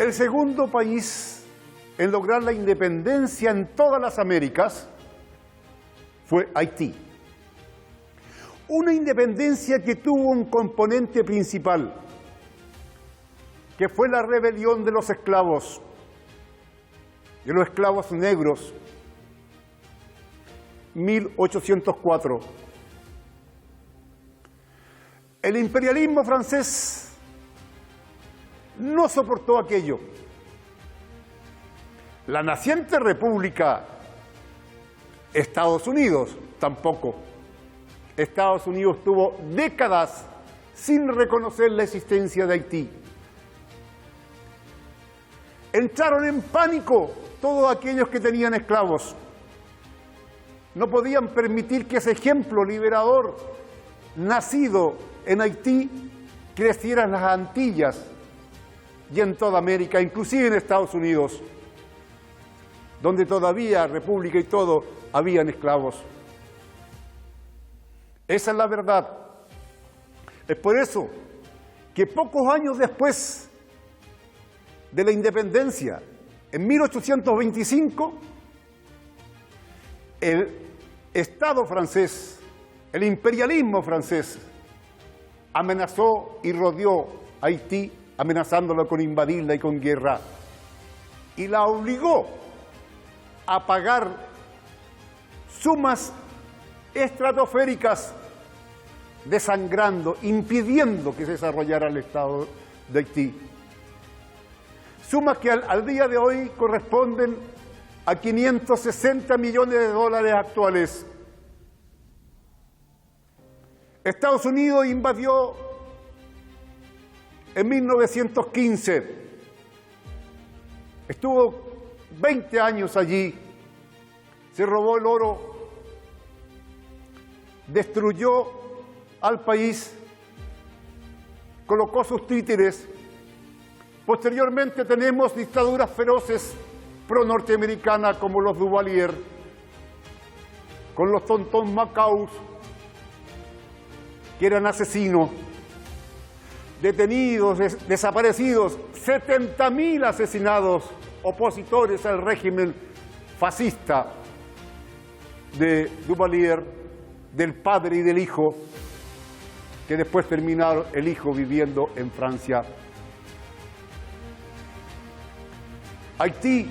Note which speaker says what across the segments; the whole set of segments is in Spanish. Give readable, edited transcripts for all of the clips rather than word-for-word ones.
Speaker 1: El segundo país en lograr la independencia en todas las Américas fue Haití. Una independencia que tuvo un componente principal, que fue la rebelión de los esclavos negros, 1804. El imperialismo francés no soportó aquello. La naciente república Estados Unidos tampoco. Estados Unidos tuvo décadas sin reconocer la existencia de Haití. Entraron en pánico todos aquellos que tenían esclavos. No podían permitir que ese ejemplo liberador, nacido en Haití, creciera en las Antillas y en toda América, inclusive en Estados Unidos, donde todavía república y todo habían esclavos. Esa es la verdad. Es por eso que pocos años después de la independencia, en 1825, el Estado francés, el imperialismo francés, amenazó y rodeó a Haití, amenazándolo con invadirla y con guerra, y la obligó a pagar sumas estratosféricas, desangrando, impidiendo que se desarrollara el Estado de Haití. Sumas que al día de hoy corresponden a 560 millones de dólares actuales. Estados Unidos invadió en 1915. Estuvo 20 años allí, se robó el oro, destruyó al país, colocó sus títeres. Posteriormente tenemos dictaduras feroces pro-norteamericanas como los Duvalier, con los Tonton Macaus, que eran asesinos, detenidos, desaparecidos, 70.000 asesinados, opositores al régimen fascista de Duvalier, del padre y del hijo, que después terminaron el hijo viviendo en Francia. Haití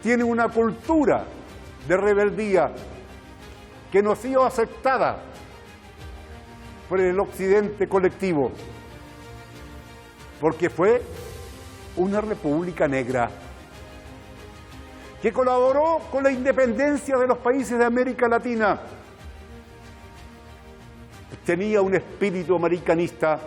Speaker 1: tiene una cultura de rebeldía que no ha sido aceptada por el occidente colectivo, porque fue una república negra que colaboró con la independencia de los países de América Latina. Tenía un espíritu americanista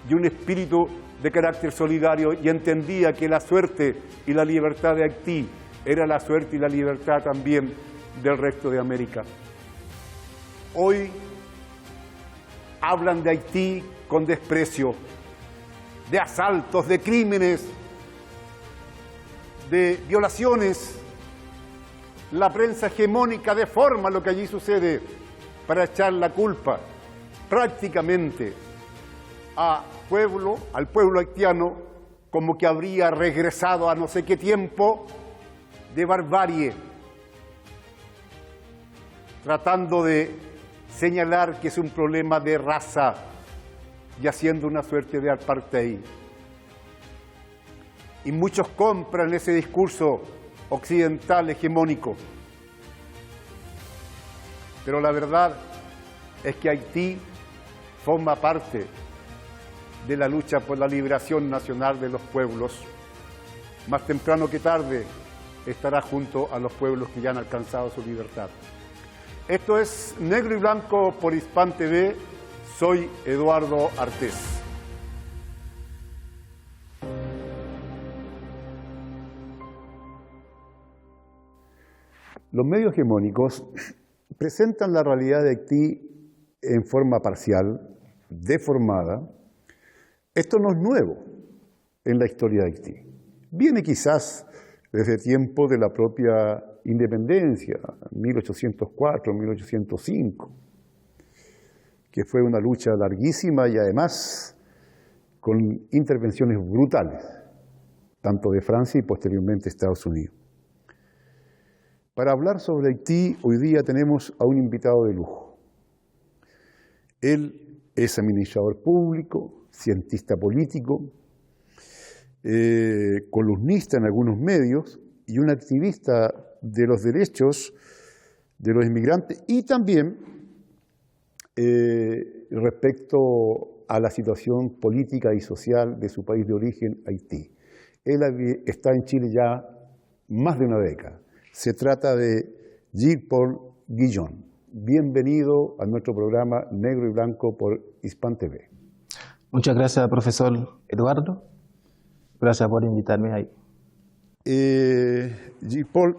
Speaker 1: y un espíritu de carácter solidario, y entendía que la suerte y la libertad de Haití era la suerte y la libertad también del resto de América. Hoy hablan de Haití con desprecio, de asaltos, de crímenes, de violaciones. La prensa hegemónica deforma lo que allí sucede para echar la culpa prácticamente al pueblo haitiano, como que habría regresado a no sé qué tiempo de barbarie, tratando de señalar que es un problema de raza y haciendo una suerte de apartheid. Y muchos compran ese discurso occidental hegemónico. Pero la verdad es que Haití forma parte de la lucha por la liberación nacional de los pueblos. Más temprano que tarde estará junto a los pueblos que ya han alcanzado su libertad. Esto es Negro y Blanco por Hispan TV. Soy Eduardo Artés. Los medios hegemónicos presentan la realidad de Haití en forma parcial, deformada. Esto no es nuevo en la historia de Haití. Viene quizás desde tiempo de la propia independencia, 1804, 1805, que fue una lucha larguísima y además con intervenciones brutales, tanto de Francia y posteriormente Estados Unidos. Para hablar sobre Haití, hoy día tenemos a un invitado de lujo. Él es administrador público, cientista político, columnista en algunos medios y un activista de los derechos de los inmigrantes y también respecto a la situación política y social de su país de origen, Haití. Él está en Chile ya más de una década. Se trata de Gilles-Paul Guillon. Bienvenido a nuestro programa Negro y Blanco por Hispan TV.
Speaker 2: Muchas gracias, profesor Eduardo. Gracias por invitarme ahí.
Speaker 1: Gilles-Paul,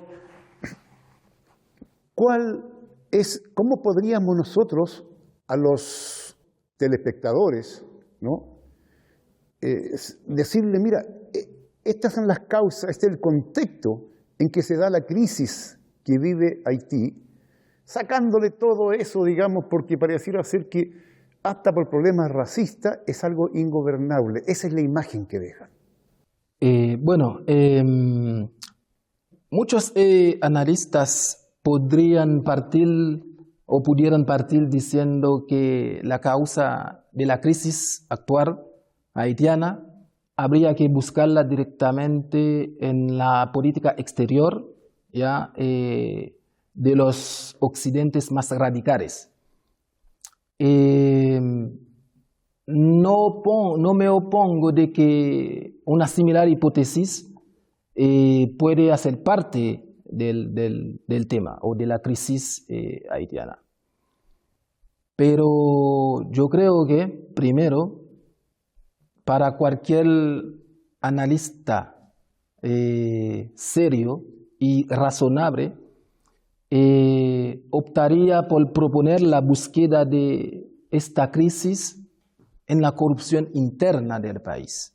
Speaker 1: ¿cómo podríamos nosotros a los telespectadores, ¿no? Decirle, mira, estas son las causas, este es el contexto en que se da la crisis que vive Haití, sacándole todo eso, digamos, porque pareciera ser que hasta por problemas racistas es algo ingobernable. Esa es la imagen que dejan.
Speaker 2: Muchos analistas pudieran partir diciendo que la causa de la crisis actual haitiana habría que buscarla directamente en la política exterior, ¿ya? De los occidentes más radicales. No me opongo de que una similar hipótesis puede hacer parte del tema o de la crisis haitiana. Pero yo creo que, primero, para cualquier analista serio y razonable, optaría por proponer la búsqueda de esta crisis en la corrupción interna del país.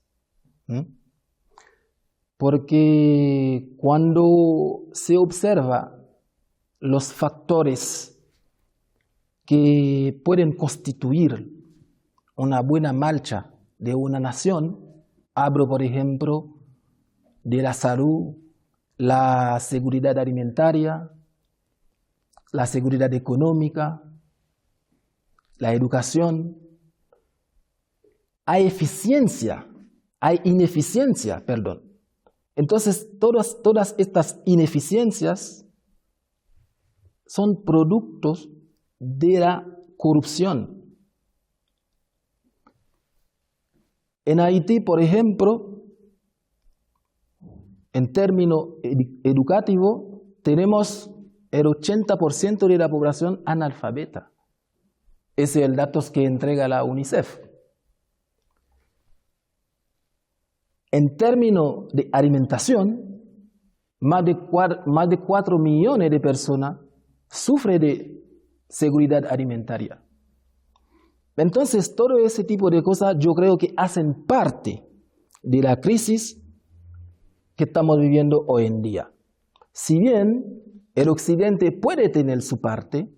Speaker 2: Porque cuando se observa los factores que pueden constituir una buena marcha de una nación, hablo, por ejemplo, de la salud, la seguridad alimentaria, la seguridad económica, la educación. Hay ineficiencia. Entonces, todas estas ineficiencias son productos de la corrupción. En Haití, por ejemplo, en términos educativos, tenemos el 80% de la población analfabeta. Ese es el dato que entrega la UNICEF. En términos de alimentación, más de 4 millones de personas sufren de seguridad alimentaria. Entonces, todo ese tipo de cosas yo creo que hacen parte de la crisis que estamos viviendo hoy en día. Si bien el occidente puede tener su parte,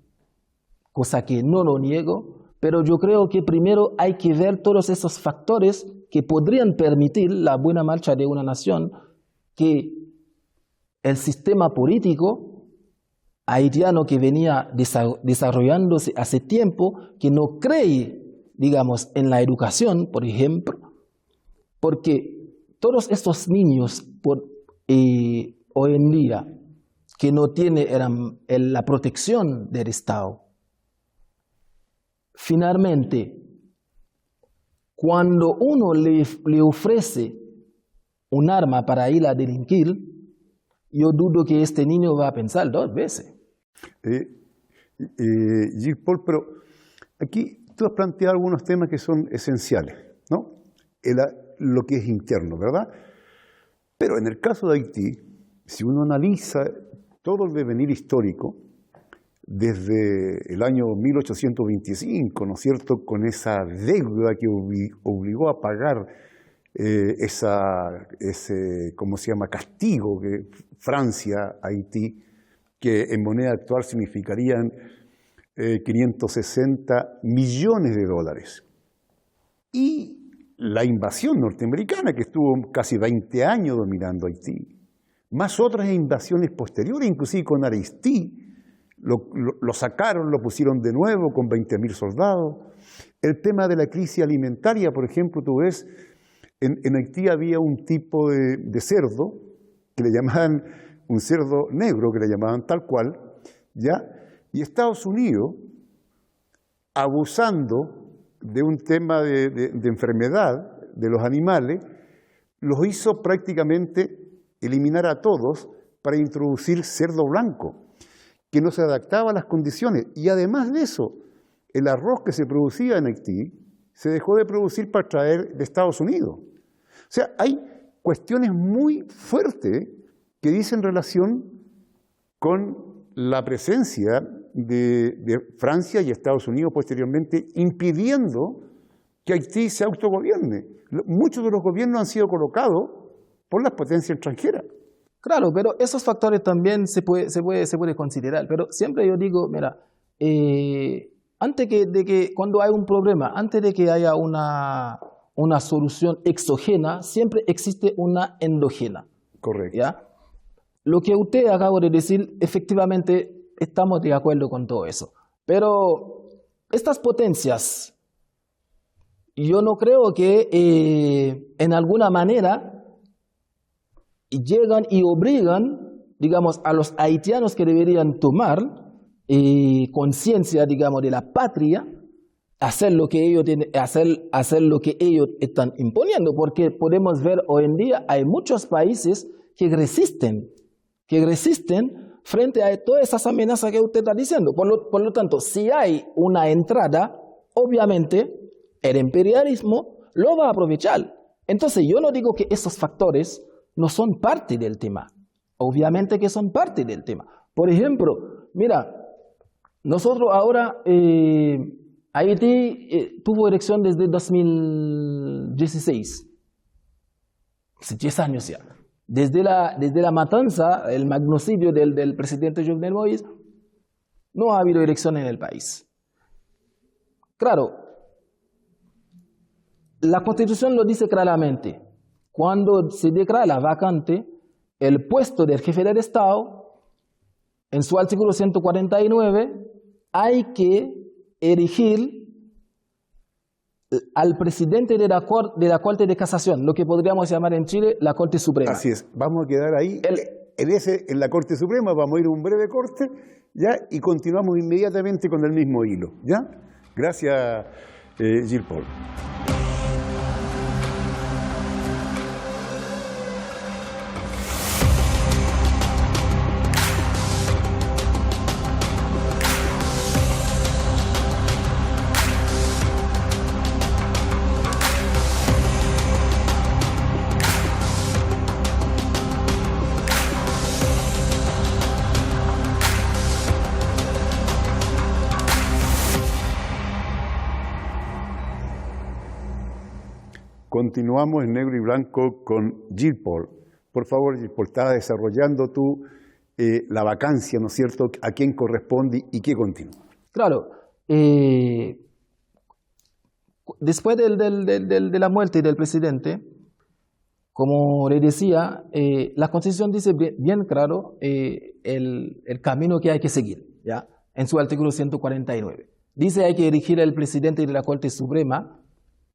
Speaker 2: cosa que no lo niego, pero yo creo que primero hay que ver todos esos factores que podrían permitir la buena marcha de una nación, que el sistema político haitiano que venía desarrollándose hace tiempo, que no cree, digamos, en la educación, por ejemplo, porque todos estos niños hoy en día que no tienen la protección del Estado, finalmente, cuando uno le ofrece un arma para ir a delinquir, yo dudo que este niño va a pensar 2 veces.
Speaker 1: Gilles-Paul, pero aquí tú has planteado algunos temas que son esenciales, ¿no? Lo que es interno, ¿verdad? Pero en el caso de Haití, si uno analiza todo el devenir histórico, desde el año 1825, ¿no es cierto?, con esa deuda que obligó a pagar ese, ¿cómo se llama?, castigo que Francia a Haití, que en moneda actual significarían 560 millones de dólares. Y la invasión norteamericana, que estuvo casi 20 años dominando Haití, más otras invasiones posteriores, inclusive con Aristide, lo sacaron, lo pusieron de nuevo con 20.000 soldados. El tema de la crisis alimentaria, por ejemplo, tú ves, en Haití había un tipo de cerdo, que le llamaban un cerdo negro, que le llamaban tal cual, ¿ya? Y Estados Unidos, abusando de un tema de enfermedad de los animales, los hizo prácticamente eliminar a todos para introducir cerdo blanco, que no se adaptaba a las condiciones. Y además de eso, el arroz que se producía en Haití se dejó de producir para traer de Estados Unidos. O sea, hay cuestiones muy fuertes que dicen relación con la presencia de Francia y Estados Unidos posteriormente, impidiendo que Haití se autogobierne. Muchos de los gobiernos han sido colocados por las potencias extranjeras.
Speaker 2: Claro, pero esos factores también se puede considerar. Pero siempre yo digo, mira, antes de que cuando hay un problema, antes de que haya una solución exógena, siempre existe una endógena.
Speaker 1: Correcto.
Speaker 2: ¿Ya? Lo que usted acaba de decir, efectivamente, estamos de acuerdo con todo eso. Pero estas potencias, yo no creo que en alguna manera llegan y obligan, digamos, a los haitianos que deberían tomar conciencia, digamos, de la patria, hacer lo que ellos hacer lo que ellos están imponiendo, porque podemos ver hoy en día hay muchos países que resisten frente a todas esas amenazas que usted está diciendo. Por lo tanto, si hay una entrada, obviamente el imperialismo lo va a aprovechar. Entonces yo no digo que esos factores no son parte del tema. Obviamente que son parte del tema. Por ejemplo, mira, nosotros ahora, Haití tuvo elección desde 2016. Hace 10 años ya. Desde la matanza, el magnicidio del presidente Jovenel Moïse, no ha habido elección en el país. Claro, la Constitución lo dice claramente. Cuando se declara vacante el puesto del jefe del Estado, en su artículo 149, hay que elegir al presidente de la Corte de Casación, lo que podríamos llamar en Chile la Corte Suprema.
Speaker 1: Así es, vamos a quedar ahí en la Corte Suprema, vamos a ir a un breve corte, ¿ya? Y continuamos inmediatamente con el mismo hilo, ¿ya? Gracias, Gilles-Paul. Continuamos en negro y blanco con Gilles-Paul. Por favor, Gilles-Paul, estás desarrollando tú la vacancia, ¿no es cierto?, a quién corresponde y qué continúa.
Speaker 2: Claro. Después de la muerte del presidente, como le decía, la Constitución dice bien claro el camino que hay que seguir, ¿ya? En su artículo 149. Dice hay que elegir al presidente de la Corte Suprema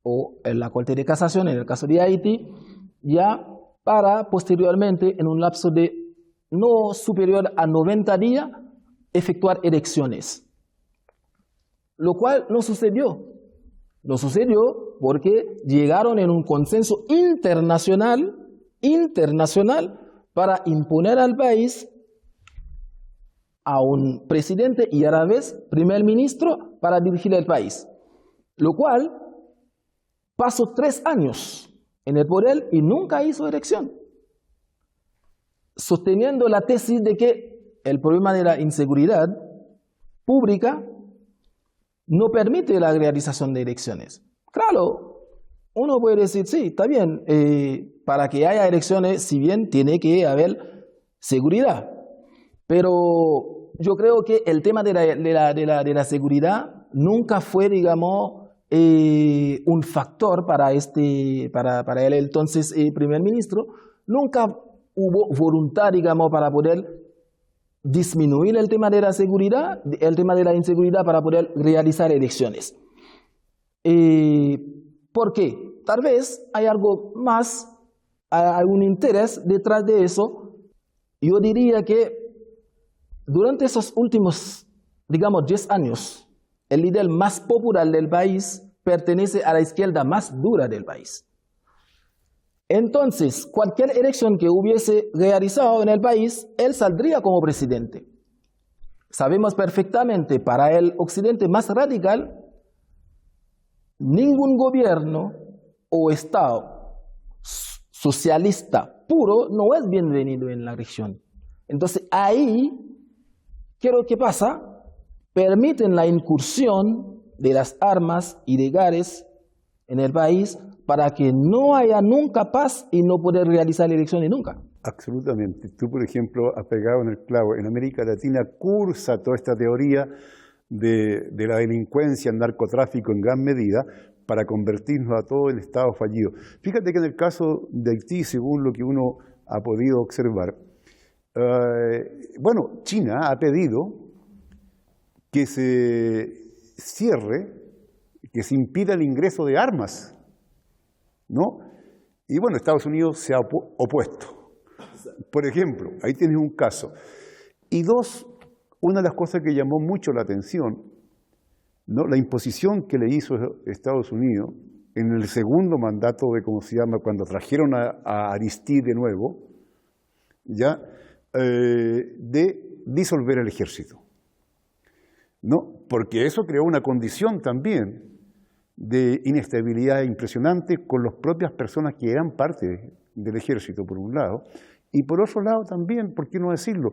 Speaker 2: o en la Corte de Casación, en el caso de Haití, ya para posteriormente, en un lapso de no superior a 90 días, efectuar elecciones. Lo cual no sucedió. No sucedió porque llegaron en un consenso internacional para imponer al país a un presidente y a la vez primer ministro para dirigir el país. Lo cual pasó 3 años en el poder y nunca hizo elección, sosteniendo la tesis de que el problema de la inseguridad pública no permite la realización de elecciones. Claro, uno puede decir, sí, está bien, para que haya elecciones, si bien tiene que haber seguridad, pero yo creo que el tema de la seguridad nunca fue, digamos, un factor para él entonces primer ministro. Nunca hubo voluntad, digamos, para poder disminuir el tema de la seguridad, el tema de la inseguridad, para poder realizar elecciones. ¿Por qué? Tal vez hay algo más, hay un interés detrás de eso. Yo diría que durante esos últimos, digamos, 10 años, el líder más popular del país pertenece a la izquierda más dura del país. Entonces, cualquier elección que hubiese realizado en el país, él saldría como presidente. Sabemos perfectamente, para el occidente más radical, ningún gobierno o Estado socialista puro no es bienvenido en la región. Entonces, ahí, ¿qué es lo que pasa? Permiten la incursión de las armas ilegales en el país para que no haya nunca paz y no poder realizar elecciones nunca.
Speaker 1: Absolutamente. Tú, por ejemplo, has pegado en el clavo. En América Latina cursa toda esta teoría de la delincuencia, el narcotráfico en gran medida, para convertirnos a todo el Estado fallido. Fíjate que en el caso de Haití, según lo que uno ha podido observar, bueno, China ha pedido que se cierre, que se impida el ingreso de armas, ¿no? Y bueno, Estados Unidos se ha opuesto. Por ejemplo, ahí tienes un caso. Y dos, una de las cosas que llamó mucho la atención, ¿no? La imposición que le hizo Estados Unidos en el segundo mandato de, ¿cómo se llama?, cuando trajeron a Aristide de nuevo, ya, de disolver el ejército, ¿no? Porque eso creó una condición también de inestabilidad impresionante con las propias personas que eran parte del ejército, por un lado, y por otro lado también, ¿por qué no decirlo?,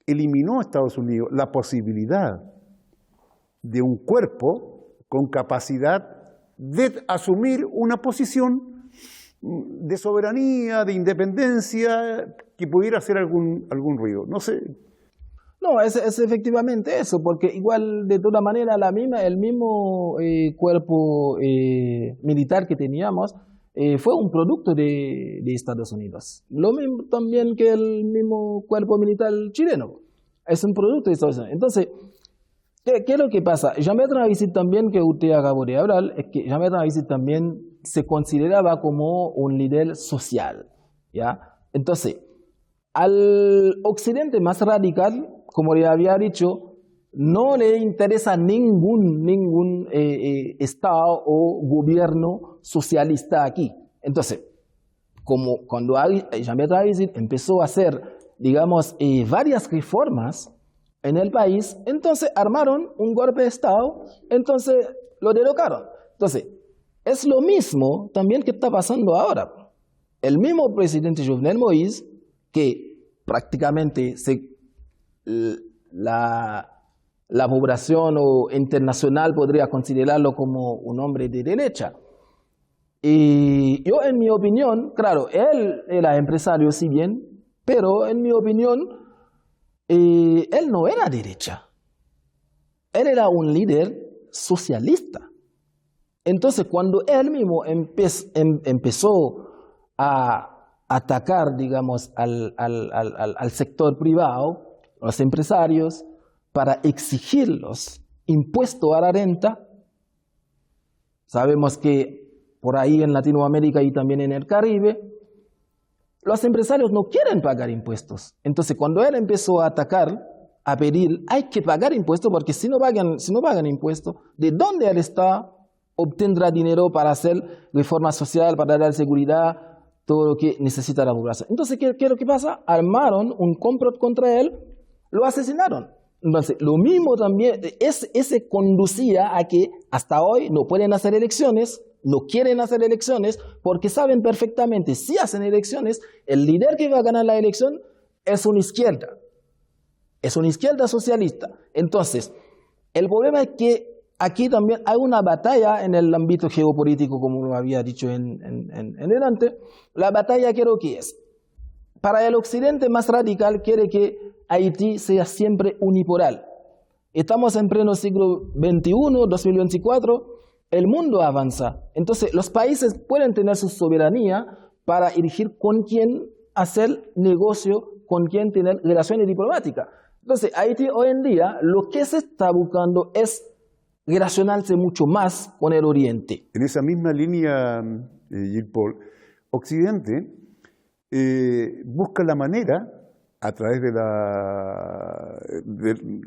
Speaker 1: eliminó a Estados Unidos la posibilidad de un cuerpo con capacidad de asumir una posición de soberanía, de independencia, que pudiera hacer algún ruido. No sé.
Speaker 2: No, es efectivamente eso, porque igual de toda manera el mismo cuerpo militar que teníamos fue un producto de Estados Unidos. Lo mismo también que el mismo cuerpo militar chileno, es un producto de Estados Unidos. Entonces, ¿qué es lo que pasa? Jean-Bertrand Aristide también, que usted acabó de hablar, es que Jean-Bertrand Aristide también se consideraba como un líder social, ¿ya? Entonces, al occidente más radical, como le había dicho, no le interesa ningún Estado o gobierno socialista aquí. Entonces, como cuando Jean-Bertrand Aristide empezó a hacer, digamos, varias reformas en el país, entonces armaron un golpe de Estado, entonces lo derrocaron. Entonces, es lo mismo también que está pasando ahora. El mismo presidente Jovenel Moïse, que prácticamente la población internacional podría considerarlo como un hombre de derecha. Y yo, en mi opinión, claro, él era empresario, si bien, pero en mi opinión, él no era derecha. Él era un líder socialista. Entonces, cuando él mismo empezó a atacar, digamos, al sector privado, a los empresarios, para exigir los impuestos a la renta, sabemos que por ahí en Latinoamérica y también en el Caribe, los empresarios no quieren pagar impuestos. Entonces, cuando él empezó a atacar, a pedir, hay que pagar impuestos, porque si no pagan impuestos, ¿de dónde el Estado obtendrá dinero para hacer reforma social, para dar seguridad, todo lo que necesita la población? Entonces, ¿qué es lo que pasa? Armaron un complot contra él, lo asesinaron. Entonces, lo mismo también, ese conducía a que hasta hoy no pueden hacer elecciones, no quieren hacer elecciones, porque saben perfectamente, si hacen elecciones, el líder que va a ganar la elección es una izquierda socialista. Entonces, el problema es que aquí también hay una batalla en el ámbito geopolítico, como lo había dicho en delante. La batalla, creo que es, para el occidente más radical, quiere que Haití sea siempre unipolar. Estamos en pleno siglo XXI, 2024, el mundo avanza. Entonces, los países pueden tener su soberanía para elegir con quién hacer negocio, con quién tener relaciones diplomáticas. Entonces, Haití hoy en día lo que se está buscando es relacionarse mucho más con el Oriente.
Speaker 1: En esa misma línea, Gilles-Paul, Occidente busca la manera, a través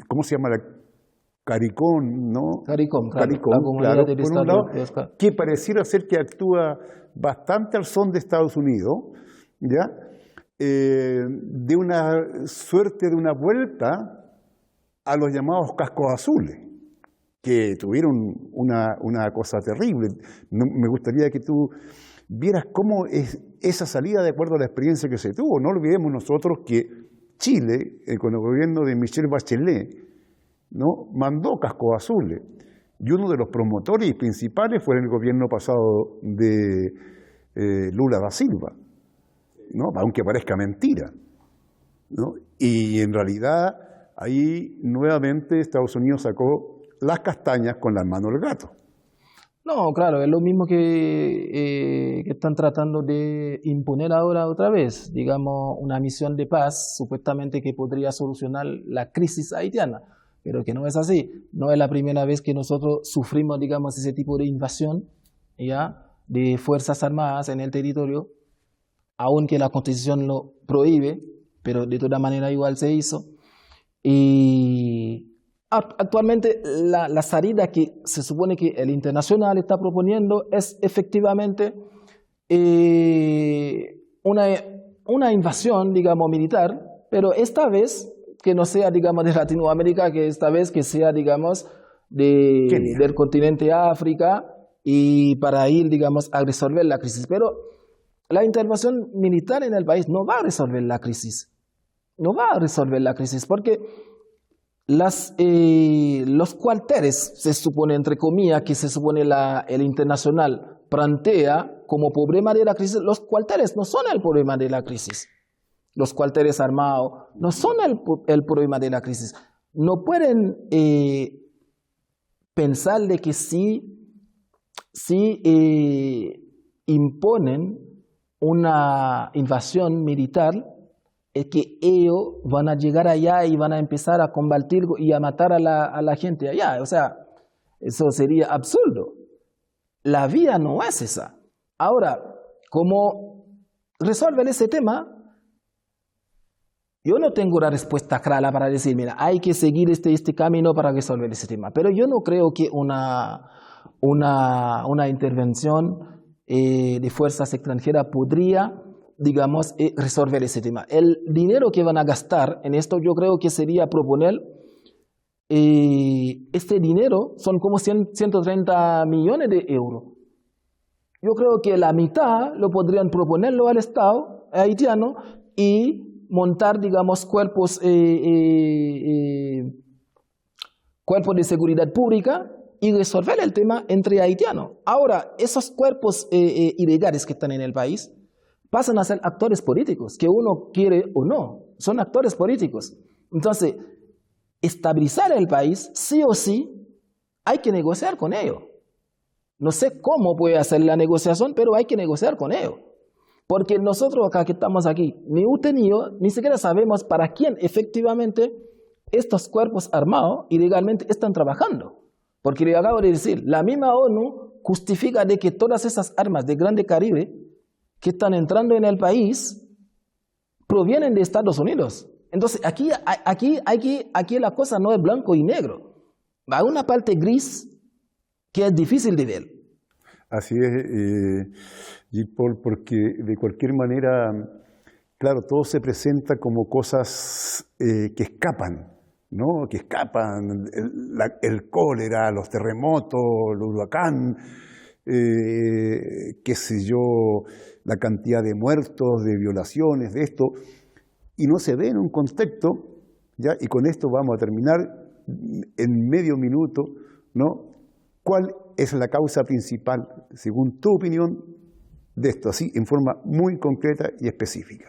Speaker 1: ¿cómo se llama? CARICOM, ¿no?
Speaker 2: CARICOM, claro.
Speaker 1: CARICOM,
Speaker 2: La Comunidad
Speaker 1: claro,
Speaker 2: de
Speaker 1: por un lado,
Speaker 2: Pesca.
Speaker 1: que pareciera ser que actúa bastante al son de Estados Unidos, ¿ya? De una suerte de una vuelta a los llamados cascos azules, que tuvieron una cosa terrible. Me gustaría que tú vieras cómo es esa salida de acuerdo a la experiencia que se tuvo. No olvidemos nosotros que Chile, con el gobierno de Michelle Bachelet, ¿no?, mandó cascos azules. Y uno de los promotores principales fue en el gobierno pasado de Lula da Silva, ¿no?, aunque parezca mentira, ¿no? Y en realidad ahí nuevamente Estados Unidos sacó las castañas con las manos del gato.
Speaker 2: No, claro, es lo mismo que están tratando de imponer ahora otra vez, digamos, una misión de paz, supuestamente que podría solucionar la crisis haitiana, pero que no es así. No es la primera vez que nosotros sufrimos, digamos, ese tipo de invasión, ¿ya?, de fuerzas armadas en el territorio, aunque la Constitución lo prohíbe, pero de toda manera igual se hizo. Y actualmente la salida que se supone que el internacional está proponiendo es efectivamente una invasión, digamos, militar, pero esta vez que no sea, digamos, de Latinoamérica, que esta vez que sea, digamos, del continente África, y para ir, digamos, a resolver la crisis. Pero la intervención militar en el país no va a resolver la crisis. No va a resolver la crisis porque los cuarteles, se supone, entre comillas, que se supone el internacional plantea como problema de la crisis, los cuarteles no son el problema de la crisis. Los cuarteles armados no son el problema de la crisis. No pueden pensar de que si imponen una invasión militar, es que ellos van a llegar allá y van a empezar a combatir y a matar a la gente allá. O sea, eso sería absurdo. La vía no es esa. Ahora, ¿cómo resolver ese tema? Yo no tengo la respuesta clara para decir, mira, hay que seguir este camino para resolver ese tema. Pero yo no creo que una intervención de fuerzas extranjeras podría, digamos, resolver ese tema. El dinero que van a gastar en esto, yo creo que sería proponer, este dinero son como 130 millones de euros. Yo creo que la mitad lo podrían proponerlo al Estado haitiano y montar, digamos, cuerpos de seguridad pública y resolver el tema entre haitianos. Ahora, esos cuerpos ilegales que están en el país pasan a ser actores políticos, que uno quiere o no, son actores políticos. Entonces, estabilizar el país, sí o sí, hay que negociar con ellos. No sé cómo puede hacer la negociación, pero hay que negociar con ellos. Porque nosotros acá que estamos aquí, ni usted ni yo, ni siquiera sabemos para quién efectivamente estos cuerpos armados ilegalmente están trabajando. Porque le acabo de decir, la misma ONU justifica de que todas esas armas de grande calibre que están entrando en el país provienen de Estados Unidos. Entonces, aquí la cosa no es blanco y negro. Hay una parte gris que es difícil de ver.
Speaker 1: Así es, Gilles-Paul, porque de cualquier manera, claro, todo se presenta como cosas que escapan, ¿no? Que escapan, el cólera, los terremotos, el huracán, qué sé yo, la cantidad de muertos, de violaciones, de esto, y no se ve en un contexto, ¿ya? Y con esto vamos a terminar en medio minuto, ¿no? ¿Cuál es la causa principal, según tu opinión, de esto, así, en forma muy concreta y específica?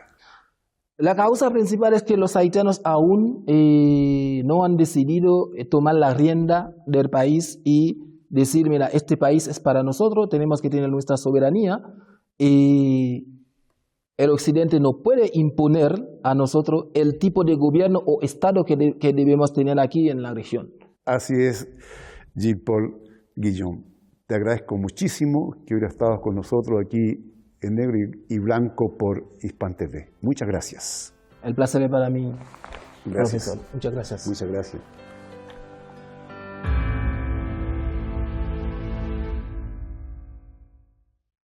Speaker 2: La causa principal es que los haitianos aún no han decidido tomar la rienda del país y decir, mira, este país es para nosotros, tenemos que tener nuestra soberanía y el Occidente no puede imponer a nosotros el tipo de gobierno o Estado que debemos tener aquí en la región.
Speaker 1: Así es, Jean-Paul Guillaume. Te agradezco muchísimo que hubieras estado con nosotros aquí en Negro y Blanco por Hispan TV. Muchas gracias.
Speaker 2: El placer es para mí,
Speaker 1: Gracias.
Speaker 2: profesor. Muchas gracias.
Speaker 1: Muchas gracias.